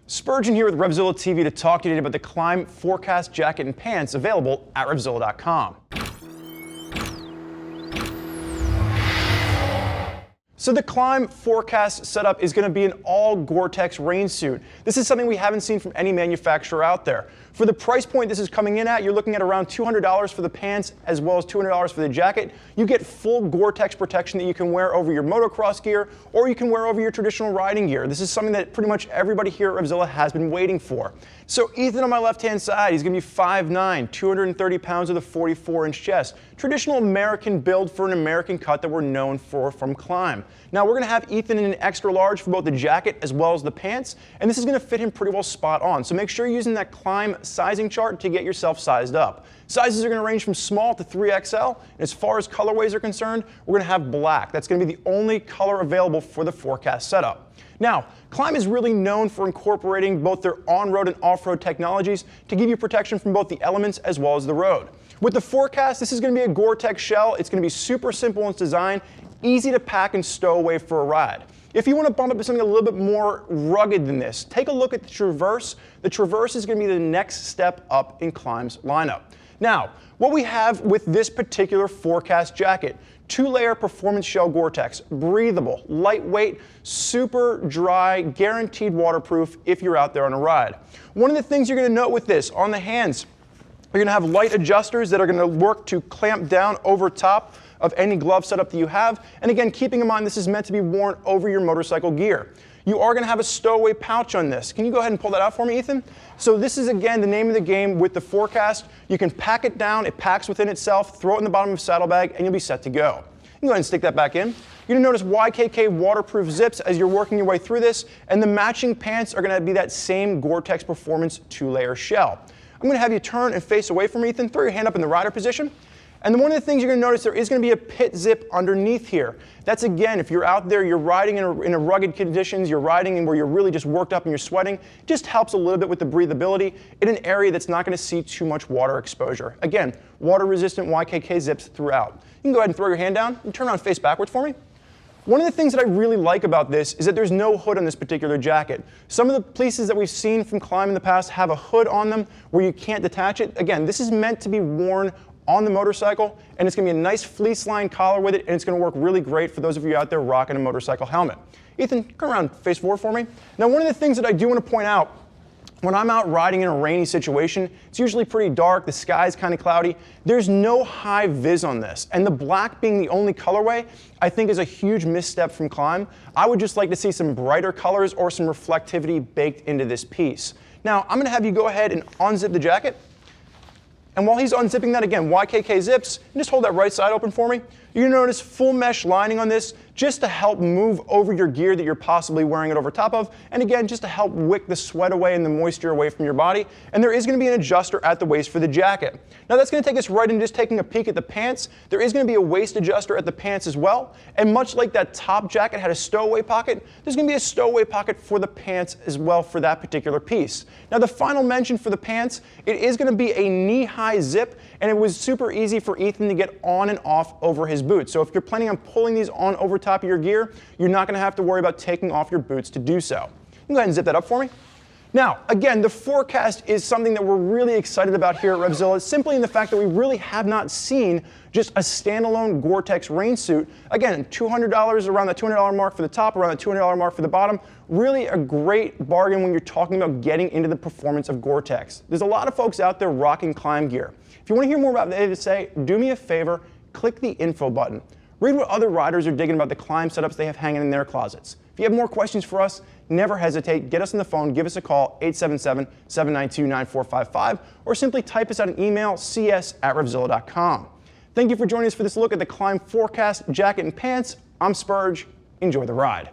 Spurgeon here with RevZilla TV to talk to you today about the Klim Forecast Jacket and Pants available at RevZilla.com. So the Klim Forecast setup is going to be an all Gore-Tex rain suit. This is something we haven't seen from any manufacturer out there. For the price point this is coming in at, you're looking at around $200 for the pants as well as $200 for the jacket. You get full Gore-Tex protection that you can wear over your motocross gear or you can wear over your traditional riding gear. This is something that pretty much everybody here at RevZilla has been waiting for. So Ethan on my left-hand side, he's going to be 5'9", 230 pounds with a 44-inch chest. Traditional American build for an American cut that we're known for from Klim. Now we're going to have Ethan in an extra large for both the jacket as well as the pants, and this is going to fit him pretty well spot on. So make sure you're using that Klim sizing chart to get yourself sized up. Sizes are going to range from small to 3XL, and as far as colorways are concerned, we're going to have black. That's going to be the only color available for the Forecast setup. Now, Klim is really known for incorporating both their on-road and off-road technologies to give you protection from both the elements as well as the road. With the Forecast, this is going to be a Gore-Tex shell. It's going to be super simple in its design, easy to pack and stow away for a ride. If you want to bump up to something a little bit more rugged than this, take a look at the Traverse. The Traverse is going to be the next step up in Klim's lineup. Now, what we have with this particular Forecast jacket, 2-layer performance shell Gore-Tex, breathable, lightweight, super dry, guaranteed waterproof if you're out there on a ride. One of the things you're going to note with this, on the hands, you're going to have light adjusters that are going to work to clamp down over top of any glove setup that you have. And again, keeping in mind this is meant to be worn over your motorcycle gear. You are going to have a stowaway pouch on this. Can you go ahead and pull that out for me, Ethan? So this is, again, the name of the game with the Forecast. You can pack it down, it packs within itself, throw it in the bottom of a saddlebag, and you'll be set to go. You can go ahead and stick that back in. You're going to notice Ykk waterproof zips as you're working your way through this, and the matching pants are going to be that same Gore-Tex Performance 2-layer shell. I'm going to have you turn and face away from Ethan, throw your hand up in the rider position. And then one of the things you're going to notice, there is going to be a pit zip underneath here. That's, again, if you're out there, you're riding in a rugged conditions, you're riding in where you're really just worked up and you're sweating, it just helps a little bit with the breathability in an area that's not going to see too much water exposure. Again, water-resistant Ykk zips throughout. You can go ahead and throw your hand down and turn around face backwards for me. One of the things that I really like about this is that there's no hood on this particular jacket. Some of the pieces that we've seen from Klim in the past have a hood on them where you can't detach it. Again, this is meant to be worn on the motorcycle, and it's going to be a nice fleece line collar with it, and it's going to work really great for those of you out there rocking a motorcycle helmet. Ethan, come around face forward for me. Now, one of the things that I do want to point out, when I'm out riding in a rainy situation, it's usually pretty dark, the sky's kind of cloudy, there's no high vis on this, and the black being the only colorway, I think is a huge misstep from Klim. I would just like to see some brighter colors or some reflectivity baked into this piece. Now, I'm going to have you go ahead and unzip the jacket. And while he's unzipping that, again, Ykk zips, and just hold that right side open for me. You're going to notice full mesh lining on this just to help move over your gear that you're possibly wearing it over top of. And again, just to help wick the sweat away and the moisture away from your body. And there is going to be an adjuster at the waist for the jacket. Now that's going to take us right into just taking a peek at the pants. There is going to be a waist adjuster at the pants as well. And much like that top jacket had a stowaway pocket, there's going to be a stowaway pocket for the pants as well for that particular piece. Now the final mention for the pants, it is going to be a knee-high zip, and it was super easy for Ethan to get on and off over his boots. So if you're planning on pulling these on over top of your gear, you're not going to have to worry about taking off your boots to do so. You can go ahead and zip that up for me. Now, again, the Forecast is something that we're really excited about here at RevZilla, simply in the fact that we really have not seen just a standalone Gore-Tex rain suit. Again, $200, around that $200 mark for the top, around the $200 mark for the bottom. Really a great bargain when you're talking about getting into the performance of Gore-Tex. There's a lot of folks out there rocking Klim gear. If you want to hear more about what they have to say, do me a favor, click the info button. Read what other riders are digging about the Klim setups they have hanging in their closets. If you have more questions for us, never hesitate. Get us on the phone, give us a call, 877-792-9455, or simply type us out an email, cs@revzilla.com. Thank you for joining us for this look at the Klim Forecast Jacket and Pants. I'm Spurge. Enjoy the ride.